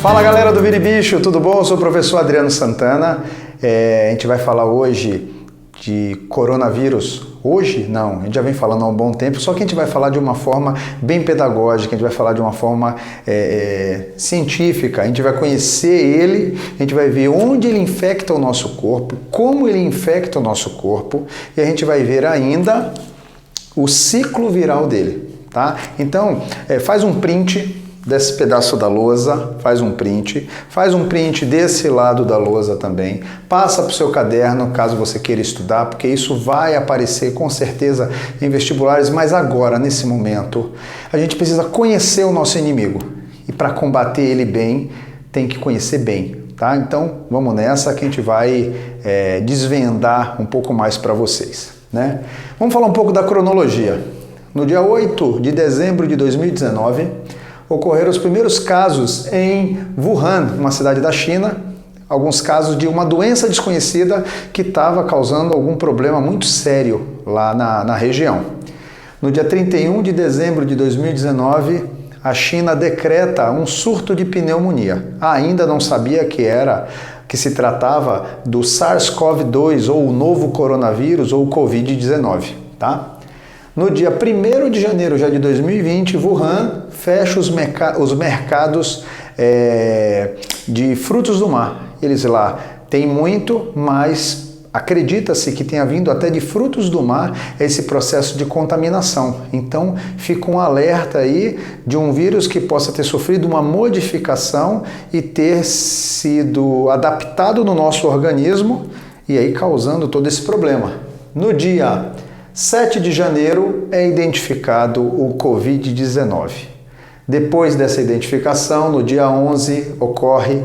Fala galera do Vira e Bicho, tudo bom? Eu sou o professor Adriano Santana. A gente vai falar hoje de coronavírus. Hoje? Não, a gente já vem falando há um bom tempo, só que a gente vai falar de uma forma bem pedagógica, a gente vai falar de uma forma científica, a gente vai conhecer ele, a gente vai ver onde ele infecta o nosso corpo, como ele infecta o nosso corpo, e a gente vai ver ainda o ciclo viral dele, tá? Então, faz um print desse pedaço da lousa, faz um print desse lado da lousa também, passa para o seu caderno, caso você queira estudar, porque isso vai aparecer com certeza em vestibulares, mas agora, nesse momento, a gente precisa conhecer o nosso inimigo, e para combater ele bem, tem que conhecer bem, tá? Então, vamos nessa que a gente vai desvendar um pouco mais para vocês, né? Vamos falar um pouco da cronologia. No dia 8 de dezembro de 2019, ocorreram os primeiros casos em Wuhan, uma cidade da China, alguns casos de uma doença desconhecida que estava causando algum problema muito sério lá na região. No dia 31 de dezembro de 2019, a China decreta um surto de pneumonia. Ainda não sabia que se tratava do SARS-CoV-2 ou o novo coronavírus ou o Covid-19, tá? No dia 1º de janeiro já de 2020, Wuhan fecha os mercados de frutos do mar. Eles lá têm muito, mas acredita-se que tenha vindo até de frutos do mar esse processo de contaminação. Então fica um alerta aí de um vírus que possa ter sofrido uma modificação e ter sido adaptado no nosso organismo e aí causando todo esse problema. No dia 7 de janeiro é identificado o Covid-19. Depois dessa identificação, no dia 11, ocorre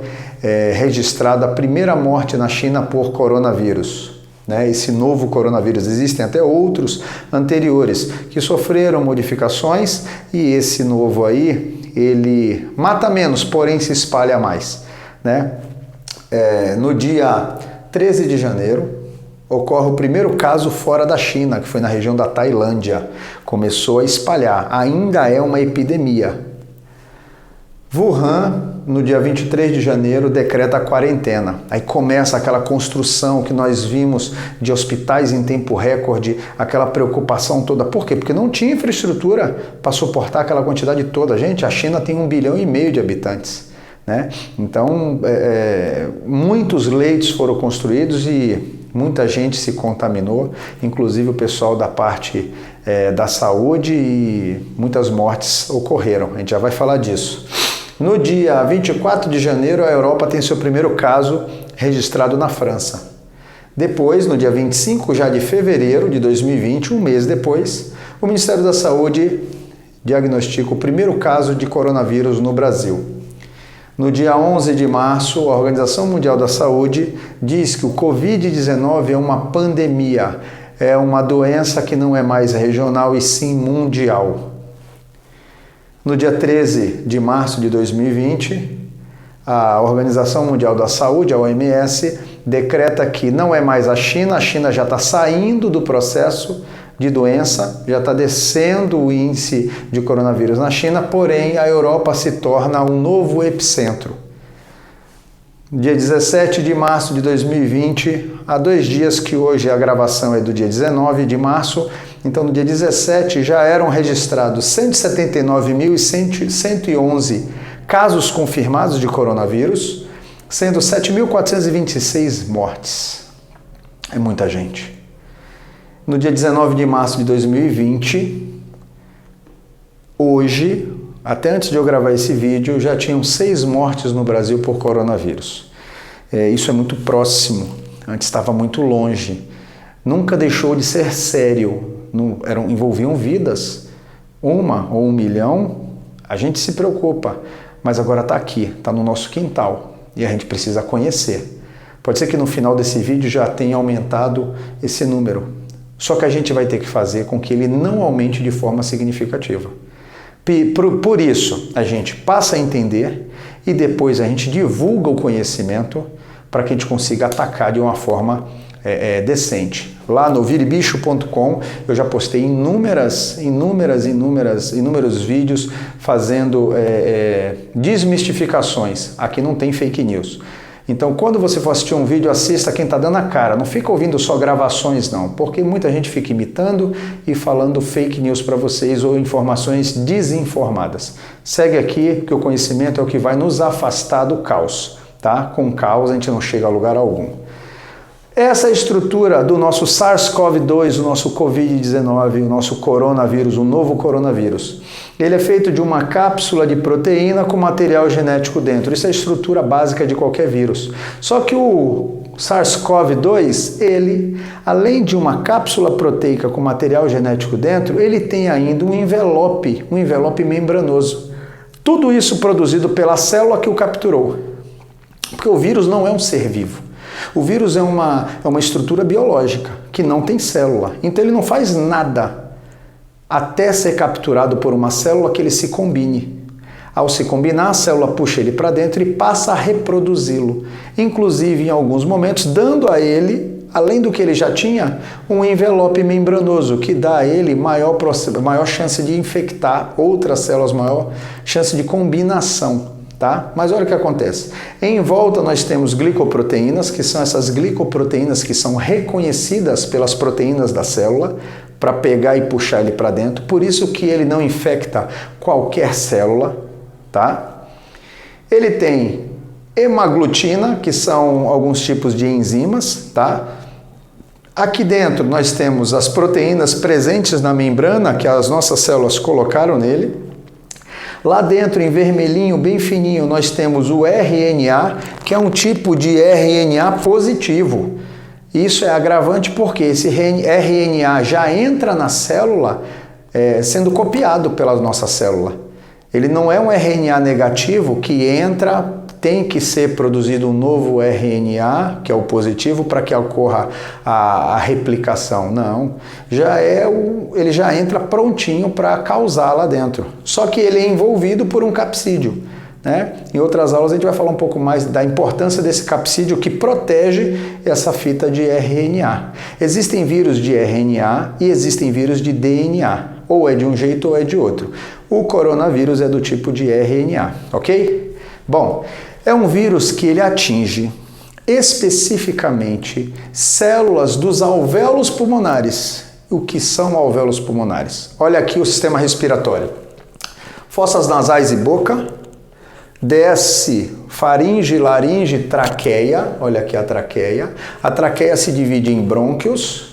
registrada a primeira morte na China por coronavírus. Né? Esse novo coronavírus, existem até outros anteriores que sofreram modificações e esse novo aí, ele mata menos, porém se espalha mais. Né? No dia 13 de janeiro, ocorre o primeiro caso fora da China, que foi na região da Tailândia. Começou a espalhar, ainda é uma epidemia. Wuhan, no dia 23 de janeiro, decreta a quarentena. Aí começa aquela construção que nós vimos de hospitais em tempo recorde, aquela preocupação toda. Por quê? Porque não tinha infraestrutura para suportar aquela quantidade toda. Gente, a China tem 1,5 bilhão de habitantes. Né? Então, muitos leitos foram construídos e muita gente se contaminou, inclusive o pessoal da parte da saúde, e muitas mortes ocorreram. A gente já vai falar disso. No dia 24 de janeiro, a Europa tem seu primeiro caso registrado na França. Depois, no dia 25 já de fevereiro de 2020, um mês depois, o Ministério da Saúde diagnostica o primeiro caso de coronavírus no Brasil. No dia 11 de março, a Organização Mundial da Saúde diz que o Covid-19 é uma pandemia, é uma doença que não é mais regional e sim mundial. No dia 13 de março de 2020, a Organização Mundial da Saúde, a OMS, decreta que não é mais a China já está saindo do processo de doença, já está descendo o índice de coronavírus na China, porém a Europa se torna um novo epicentro. Dia 17 de março de 2020, há 2 dias que hoje a gravação é do dia 19 de março, então no dia 17 já eram registrados 179.111 casos confirmados de coronavírus, sendo 7.426 mortes. É muita gente. No dia 19 de março de 2020, hoje, até antes de eu gravar esse vídeo, já tinham 6 mortes no Brasil por coronavírus. Isso é muito próximo, antes estava muito longe. Nunca deixou de ser sério, envolviam vidas, 1 ou 1 milhão, a gente se preocupa, mas agora está aqui, está no nosso quintal e a gente precisa conhecer. Pode ser que no final desse vídeo já tenha aumentado esse número, só que a gente vai ter que fazer com que ele não aumente de forma significativa. Por isso, a gente passa a entender e depois a gente divulga o conhecimento para que a gente consiga atacar de uma forma decente. Lá no viribicho.com eu já postei inúmeros vídeos fazendo desmistificações. Aqui não tem fake news. Então, quando você for assistir um vídeo, assista quem está dando a cara. Não fica ouvindo só gravações, não. Porque muita gente fica imitando e falando fake news para vocês ou informações desinformadas. Segue aqui, que o conhecimento é o que vai nos afastar do caos. Tá? Com caos a gente não chega a lugar algum. Essa é a estrutura do nosso SARS-CoV-2, o nosso Covid-19, o nosso coronavírus, o novo coronavírus. Ele é feito de uma cápsula de proteína com material genético dentro. Isso é a estrutura básica de qualquer vírus. Só que o SARS-CoV-2, ele, além de uma cápsula proteica com material genético dentro, ele tem ainda um envelope membranoso. Tudo isso produzido pela célula que o capturou. Porque o vírus não é um ser vivo. O vírus é uma estrutura biológica que não tem célula. Então ele não faz nada até ser capturado por uma célula que ele se combine. Ao se combinar, a célula puxa ele para dentro e passa a reproduzi-lo. Inclusive, em alguns momentos, dando a ele, além do que ele já tinha, um envelope membranoso, que dá a ele maior chance de infectar outras células, maior chance de combinação. Tá? Mas olha o que acontece. Em volta nós temos glicoproteínas, que são essas glicoproteínas que são reconhecidas pelas proteínas da célula para pegar e puxar ele para dentro. Por isso que ele não infecta qualquer célula. Tá? Ele tem hemaglutina, que são alguns tipos de enzimas. Tá? Aqui dentro nós temos as proteínas presentes na membrana que as nossas células colocaram nele. Lá dentro, em vermelhinho, bem fininho, nós temos o RNA, que é um tipo de RNA positivo. Isso é agravante porque esse RNA já entra na célula sendo copiado pela nossa célula. Ele não é um RNA negativo que entra, tem que ser produzido um novo RNA, que é o positivo, para que ocorra a replicação. Não, ele já entra prontinho para causar lá dentro. Só que ele é envolvido por um capsídeo. Né? Em outras aulas a gente vai falar um pouco mais da importância desse capsídeo que protege essa fita de RNA. Existem vírus de RNA e existem vírus de DNA. Ou é de um jeito ou é de outro. O coronavírus é do tipo de RNA, ok? Bom, é um vírus que ele atinge especificamente células dos alvéolos pulmonares. O que são alvéolos pulmonares? Olha aqui o sistema respiratório. Fossas nasais e boca, desce faringe, laringe, traqueia. Olha aqui a traqueia. A traqueia se divide em brônquios.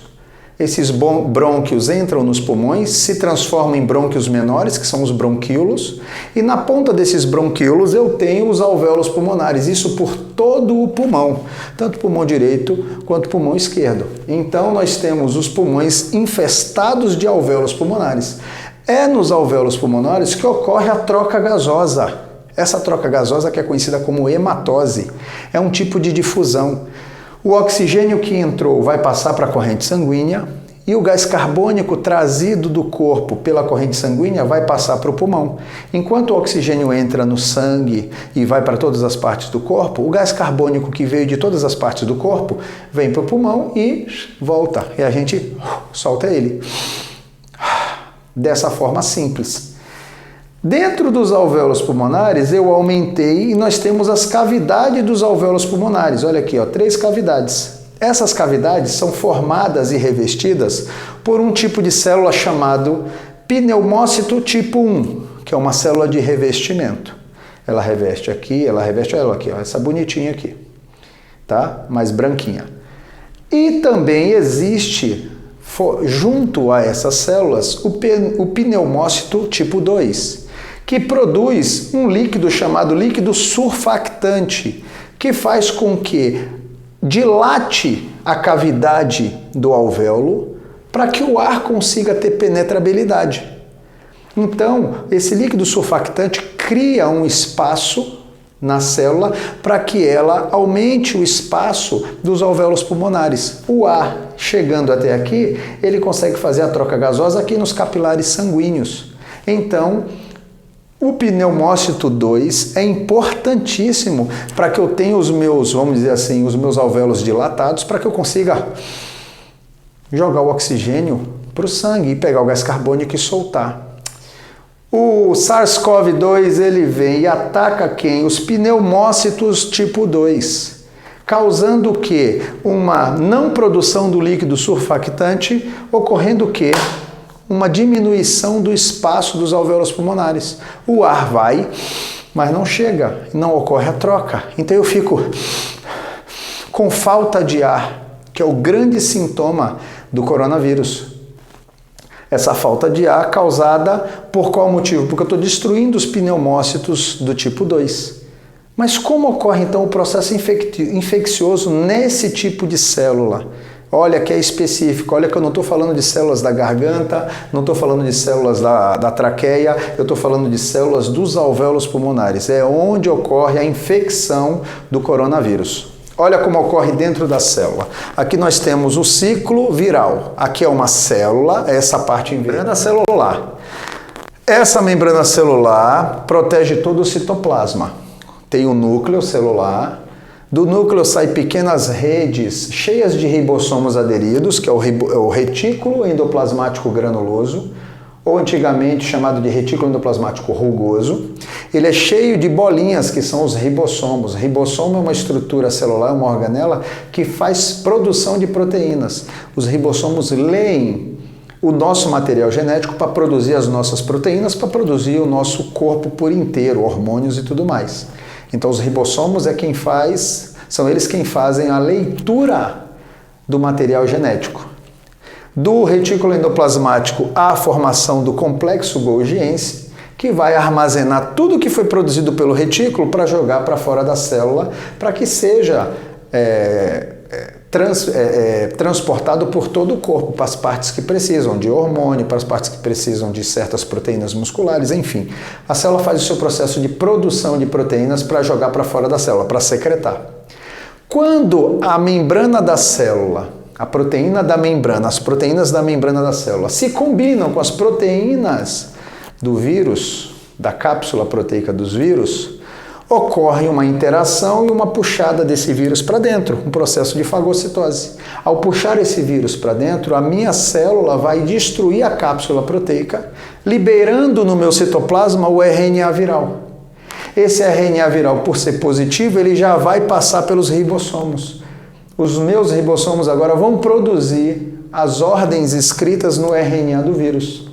Esses brônquios entram nos pulmões, se transformam em brônquios menores, que são os bronquíolos, e na ponta desses bronquíolos eu tenho os alvéolos pulmonares, isso por todo o pulmão, tanto o pulmão direito quanto o pulmão esquerdo. Então nós temos os pulmões infestados de alvéolos pulmonares. É nos alvéolos pulmonares que ocorre a troca gasosa. Essa troca gasosa que é conhecida como hematose, é um tipo de difusão. O oxigênio que entrou vai passar para a corrente sanguínea e o gás carbônico trazido do corpo pela corrente sanguínea vai passar para o pulmão. Enquanto o oxigênio entra no sangue e vai para todas as partes do corpo, o gás carbônico que veio de todas as partes do corpo vem para o pulmão e volta. E a gente solta ele. Dessa forma simples. Dentro dos alvéolos pulmonares, eu aumentei e nós temos as cavidades dos alvéolos pulmonares. Olha aqui, ó, 3 cavidades. Essas cavidades são formadas e revestidas por um tipo de célula chamado pneumócito tipo 1, que é uma célula de revestimento. Ela reveste aqui, ela aqui, ó, essa bonitinha aqui, tá? Mais branquinha. E também existe, junto a essas células, o pneumócito tipo 2, que produz um líquido chamado líquido surfactante, que faz com que dilate a cavidade do alvéolo para que o ar consiga ter penetrabilidade. Então, esse líquido surfactante cria um espaço na célula para que ela aumente o espaço dos alvéolos pulmonares. O ar chegando até aqui, ele consegue fazer a troca gasosa aqui nos capilares sanguíneos. Então, o pneumócito 2 é importantíssimo para que eu tenha os meus, vamos dizer assim, os meus alvéolos dilatados para que eu consiga jogar o oxigênio para o sangue e pegar o gás carbônico e soltar. O SARS-CoV-2 ele vem e ataca quem? Os pneumócitos tipo 2, causando o quê? Uma não produção do líquido surfactante, ocorrendo o quê? Uma diminuição do espaço dos alvéolos pulmonares. O ar vai, mas não chega, não ocorre a troca. Então eu fico com falta de ar, que é o grande sintoma do coronavírus. Essa falta de ar causada por qual motivo? Porque eu estou destruindo os pneumócitos do tipo 2. Mas como ocorre então o processo infeccioso nesse tipo de célula? Olha que é específico, olha que eu não estou falando de células da garganta, não estou falando de células da traqueia, eu estou falando de células dos alvéolos pulmonares. É onde ocorre a infecção do coronavírus. Olha como ocorre dentro da célula. Aqui nós temos o ciclo viral. Aqui é uma célula, essa parte em membrana celular. Essa membrana celular protege todo o citoplasma. Tem o núcleo celular. Do núcleo saem pequenas redes cheias de ribossomos aderidos, que é o retículo endoplasmático granuloso, ou antigamente chamado de retículo endoplasmático rugoso. Ele é cheio de bolinhas, que são os ribossomos. Ribossomo é uma estrutura celular, uma organela, que faz produção de proteínas. Os ribossomos leem o nosso material genético para produzir as nossas proteínas, para produzir o nosso corpo por inteiro, hormônios e tudo mais. Então os ribossomos são eles quem fazem a leitura do material genético. Do retículo endoplasmático há a formação do complexo golgiense, que vai armazenar tudo que foi produzido pelo retículo para jogar para fora da célula, para que seja transportado por todo o corpo, para as partes que precisam de hormônio, para as partes que precisam de certas proteínas musculares, enfim. A célula faz o seu processo de produção de proteínas para jogar para fora da célula, para secretar. Quando a membrana da célula, a proteína da membrana, as proteínas da membrana da célula se combinam com as proteínas do vírus, da cápsula proteica dos vírus, ocorre uma interação e uma puxada desse vírus para dentro, um processo de fagocitose. Ao puxar esse vírus para dentro, a minha célula vai destruir a cápsula proteica, liberando no meu citoplasma o RNA viral. Esse RNA viral, por ser positivo, ele já vai passar pelos ribossomos. Os meus ribossomos agora vão produzir as ordens escritas no RNA do vírus.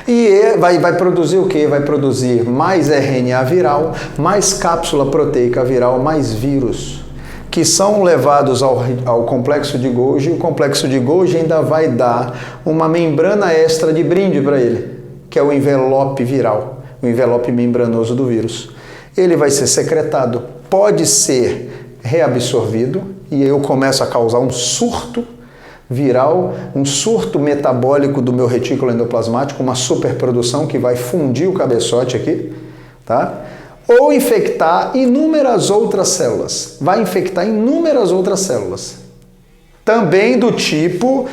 E vai produzir o quê? Vai produzir mais RNA viral, mais cápsula proteica viral, mais vírus, que são levados ao complexo de Golgi. O complexo de Golgi ainda vai dar uma membrana extra de brinde para ele, que é o envelope viral, o envelope membranoso do vírus. Ele vai ser secretado, pode ser reabsorvido, e eu começo a causar um surto viral, um surto metabólico do meu retículo endoplasmático, uma superprodução que vai fundir o cabeçote aqui, tá? Ou infectar inúmeras outras células. Vai infectar inúmeras outras células. Também do tipo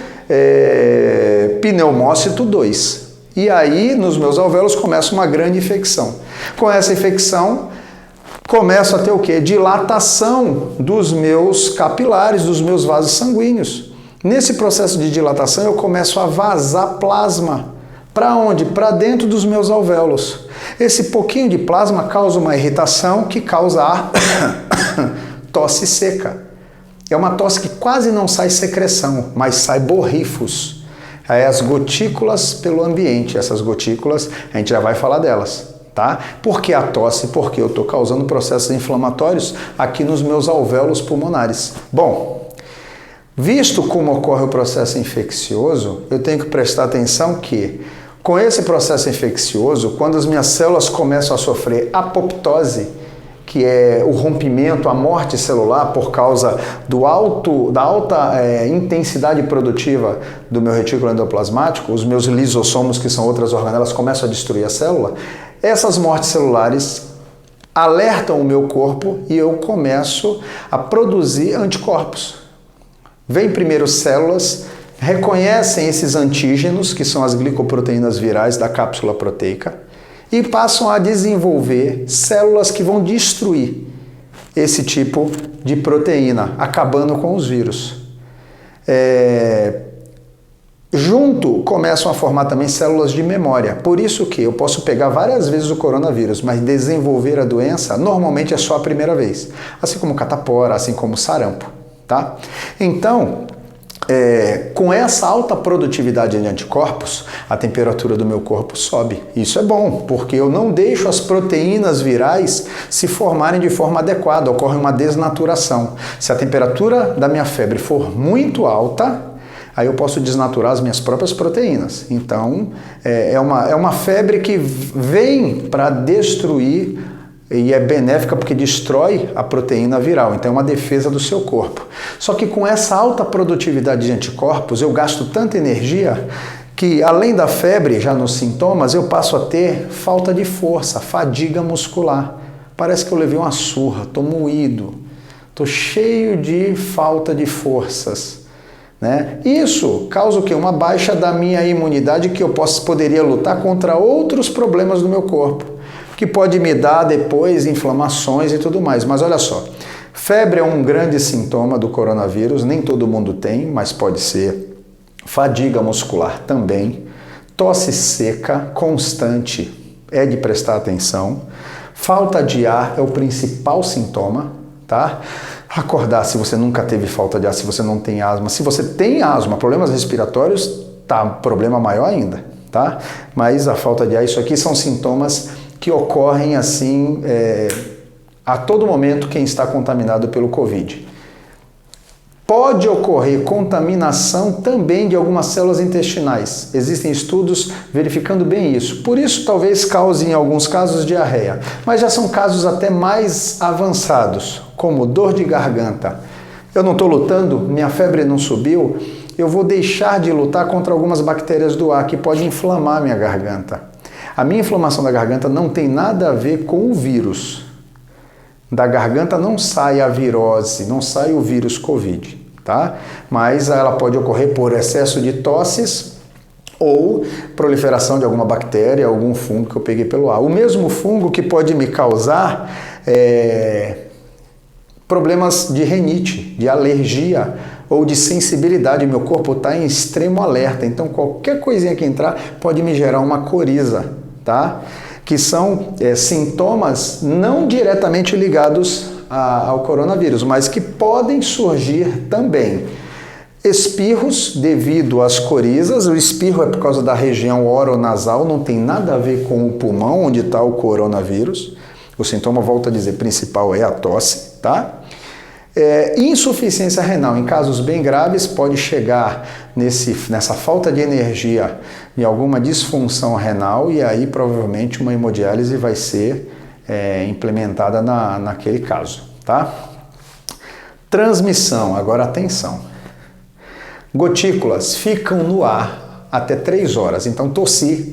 pneumócito 2. E aí, nos meus alvéolos, começa uma grande infecção. Com essa infecção, começo a ter o quê? Dilatação dos meus capilares, dos meus vasos sanguíneos. Nesse processo de dilatação, eu começo a vazar plasma. Para onde? Para dentro dos meus alvéolos. Esse pouquinho de plasma causa uma irritação que causa a tosse seca. É uma tosse que quase não sai secreção, mas sai borrifos. É as gotículas pelo ambiente. Essas gotículas, a gente já vai falar delas. Tá? Por que a tosse? Porque eu estou causando processos inflamatórios aqui nos meus alvéolos pulmonares. Bom, visto como ocorre o processo infeccioso, eu tenho que prestar atenção que, com esse processo infeccioso, quando as minhas células começam a sofrer apoptose, que é o rompimento, a morte celular por causa da alta intensidade produtiva do meu retículo endoplasmático, os meus lisossomos, que são outras organelas, começam a destruir a célula. Essas mortes celulares alertam o meu corpo e eu começo a produzir anticorpos. Vem primeiro células, reconhecem esses antígenos, que são as glicoproteínas virais da cápsula proteica, e passam a desenvolver células que vão destruir esse tipo de proteína, acabando com os vírus. Junto começam a formar também células de memória. Por isso que eu posso pegar várias vezes o coronavírus, mas desenvolver a doença normalmente é só a primeira vez. Assim como catapora, assim como sarampo, tá? Então, com essa alta produtividade de anticorpos, a temperatura do meu corpo sobe. Isso é bom, porque eu não deixo as proteínas virais se formarem de forma adequada, ocorre uma desnaturação. Se a temperatura da minha febre for muito alta, aí eu posso desnaturar as minhas próprias proteínas. Então, é uma febre que vem para destruir e é benéfica porque destrói a proteína viral. Então, é uma defesa do seu corpo. Só que com essa alta produtividade de anticorpos, eu gasto tanta energia que, além da febre, já nos sintomas, eu passo a ter falta de força, fadiga muscular. Parece que eu levei uma surra, estou moído, estou cheio de falta de forças. Né? Isso causa o quê? Uma baixa da minha imunidade que eu poderia lutar contra outros problemas do meu corpo, que pode me dar depois inflamações e tudo mais. Mas olha só, febre é um grande sintoma do coronavírus, nem todo mundo tem, mas pode ser. Fadiga muscular também. Tosse seca, constante, é de prestar atenção. Falta de ar é o principal sintoma, tá? Acordar se você nunca teve falta de ar, se você não tem asma. Se você tem asma, problemas respiratórios, tá, problema maior ainda, tá? Mas a falta de ar, isso aqui são sintomas que ocorrem assim a todo momento quem está contaminado pelo Covid. Pode ocorrer contaminação também de algumas células intestinais. Existem estudos verificando bem isso. Por isso, talvez cause em alguns casos diarreia. Mas já são casos até mais avançados, como dor de garganta. Eu não estou lutando, minha febre não subiu, eu vou deixar de lutar contra algumas bactérias do ar que podem inflamar minha garganta. A minha inflamação da garganta não tem nada a ver com o vírus. Da garganta não sai a virose, não sai o vírus Covid, tá? Mas ela pode ocorrer por excesso de tosses ou proliferação de alguma bactéria, algum fungo que eu peguei pelo ar. O mesmo fungo que pode me causar problemas de rinite, de alergia ou de sensibilidade. Meu corpo está em extremo alerta, então qualquer coisinha que entrar pode me gerar uma coriza, tá? Que são sintomas não diretamente ligados ao coronavírus, mas que podem surgir também. Espirros devido às corizas, o espirro é por causa da região oronasal, não tem nada a ver com o pulmão, onde está o coronavírus. O sintoma, volto a dizer, principal é a tosse, tá? Insuficiência renal, em casos bem graves, pode chegar nessa falta de energia e alguma disfunção renal, e aí provavelmente uma hemodiálise vai ser implementada naquele caso, tá? Transmissão, agora atenção. Gotículas ficam no ar até 3 horas, então tossir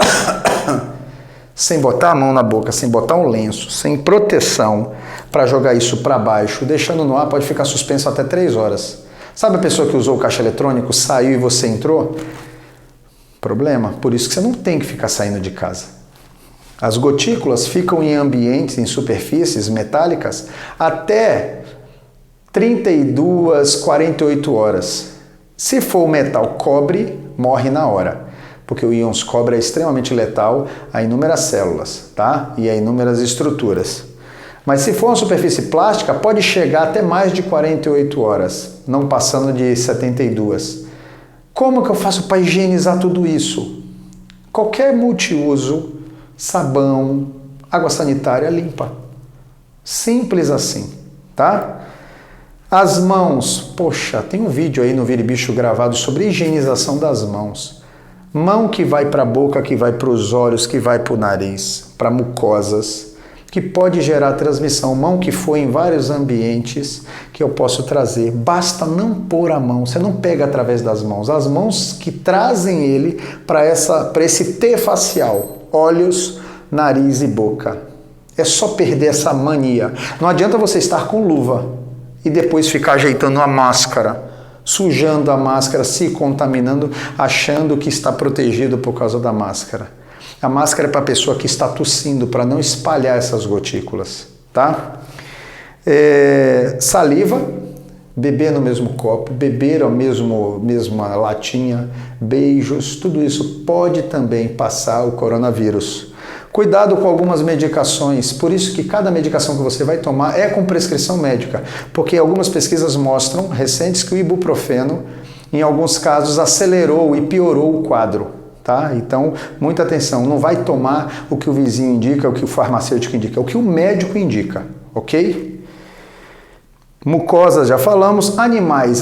sem botar a mão na boca, sem botar um lenço, sem proteção para jogar isso para baixo, deixando no ar, pode ficar suspenso até 3 horas. Sabe a pessoa que usou o caixa eletrônico, saiu e você entrou? Problema, por isso que você não tem que ficar saindo de casa. As gotículas ficam em ambientes, em superfícies metálicas, até 32, 48 horas. Se for o metal cobre, morre na hora, porque o íons cobre é extremamente letal a inúmeras células, tá? E a inúmeras estruturas. Mas se for uma superfície plástica, pode chegar até mais de 48 horas, não passando de 72. Como que eu faço para higienizar tudo isso? Qualquer multiuso, sabão, água sanitária limpa. Simples assim, tá? As mãos, poxa, tem um vídeo aí no Vira e Bicho gravado sobre higienização das mãos. Mão que vai para a boca, que vai para os olhos, que vai para o nariz, para mucosas, que pode gerar transmissão. Mão que foi em vários ambientes que eu posso trazer. Basta não pôr a mão, você não pega através das mãos. As mãos que trazem ele para esse T facial, olhos, nariz e boca. É só perder essa mania. Não adianta você estar com luva e depois ficar ajeitando a máscara, sujando a máscara, se contaminando, achando que está protegido por causa da máscara. A máscara é para a pessoa que está tossindo, para não espalhar essas gotículas, tá? Saliva, beber no mesmo copo, beber a mesma latinha, beijos, tudo isso pode também passar o coronavírus. Cuidado com algumas medicações, por isso que cada medicação que você vai tomar é com prescrição médica, porque algumas pesquisas mostram, recentes, que o ibuprofeno, em alguns casos, acelerou e piorou o quadro. Tá? Então, muita atenção, não vai tomar o que o vizinho indica, o que o farmacêutico indica, o que o médico indica, ok? Mucosas, já falamos. Animais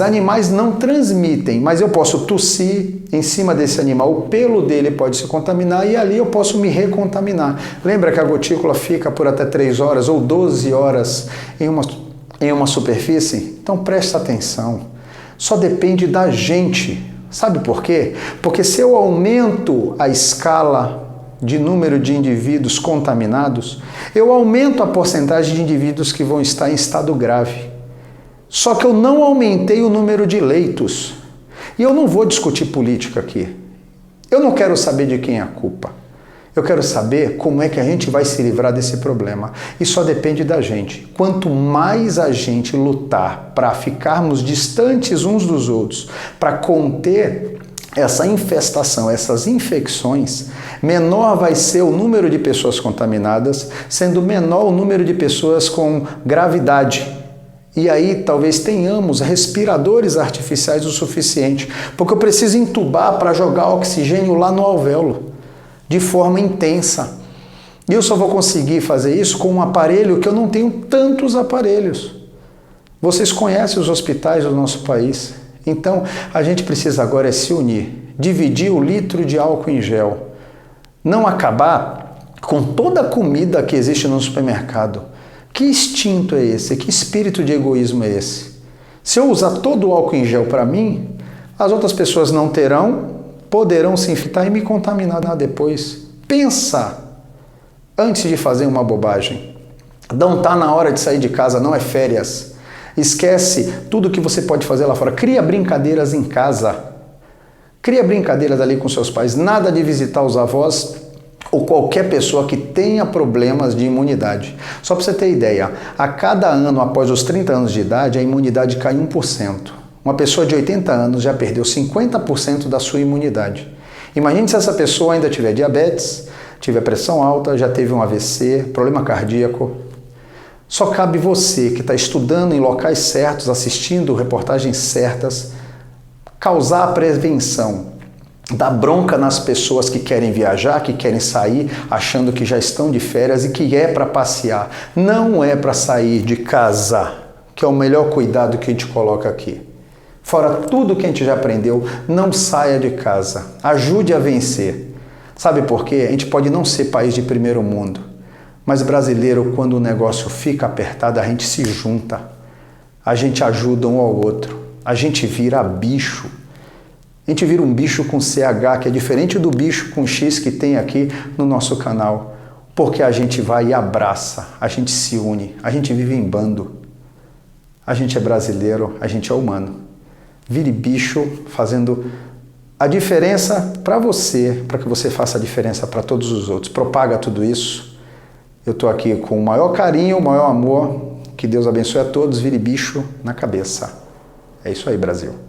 não transmitem, mas eu posso tossir em cima desse animal, o pelo dele pode se contaminar e ali eu posso me recontaminar. Lembra que a gotícula fica por até 3 horas ou 12 horas em uma superfície? Então presta atenção, só depende da gente. Sabe por quê? Porque se eu aumento a escala de número de indivíduos contaminados, eu aumento a porcentagem de indivíduos que vão estar em estado grave. Só que eu não aumentei o número de leitos. E eu não vou discutir política aqui. Eu não quero saber de quem é a culpa. Eu quero saber como é que a gente vai se livrar desse problema. E só depende da gente. Quanto mais a gente lutar para ficarmos distantes uns dos outros, para conter essa infestação, essas infecções, menor vai ser o número de pessoas contaminadas, sendo menor o número de pessoas com gravidade. E aí talvez tenhamos respiradores artificiais o suficiente, porque eu preciso entubar para jogar oxigênio lá no alvéolo, de forma intensa. E eu só vou conseguir fazer isso com um aparelho que eu não tenho tantos aparelhos. Vocês conhecem os hospitais do nosso país. Então, a gente precisa agora se unir, dividir o litro de álcool em gel, não acabar com toda a comida que existe no supermercado. Que instinto é esse? Que espírito de egoísmo é esse? Se eu usar todo o álcool em gel para mim, as outras pessoas não terão, poderão se infectar e me contaminar depois. Pensa antes de fazer uma bobagem. Não está na hora de sair de casa, não é férias. Esquece tudo que você pode fazer lá fora. Cria brincadeiras em casa. Cria brincadeiras ali com seus pais. Nada de visitar os avós ou qualquer pessoa que tenha problemas de imunidade. Só para você ter ideia, a cada ano após os 30 anos de idade, a imunidade cai 1%. Uma pessoa de 80 anos já perdeu 50% da sua imunidade. Imagine se essa pessoa ainda tiver diabetes, tiver pressão alta, já teve um AVC, problema cardíaco. Só cabe você que está estudando em locais certos, assistindo reportagens certas, causar a prevenção. Dá bronca nas pessoas que querem viajar, que querem sair, achando que já estão de férias e que é para passear. Não é para sair de casa, que é o melhor cuidado que a gente coloca aqui. Fora tudo que a gente já aprendeu, não saia de casa. Ajude a vencer. Sabe por quê? A gente pode não ser país de primeiro mundo, mas brasileiro, quando o negócio fica apertado, a gente se junta. A gente ajuda um ao outro. A gente vira bicho. A gente vira um bicho com CH, que é diferente do bicho com X que tem aqui no nosso canal. Porque a gente vai e abraça, a gente se une, a gente vive em bando. A gente é brasileiro, a gente é humano. Vire bicho fazendo a diferença para você, para que você faça a diferença para todos os outros. Propaga tudo isso. Eu estou aqui com o maior carinho, o maior amor. Que Deus abençoe a todos. Vire bicho na cabeça. É isso aí, Brasil.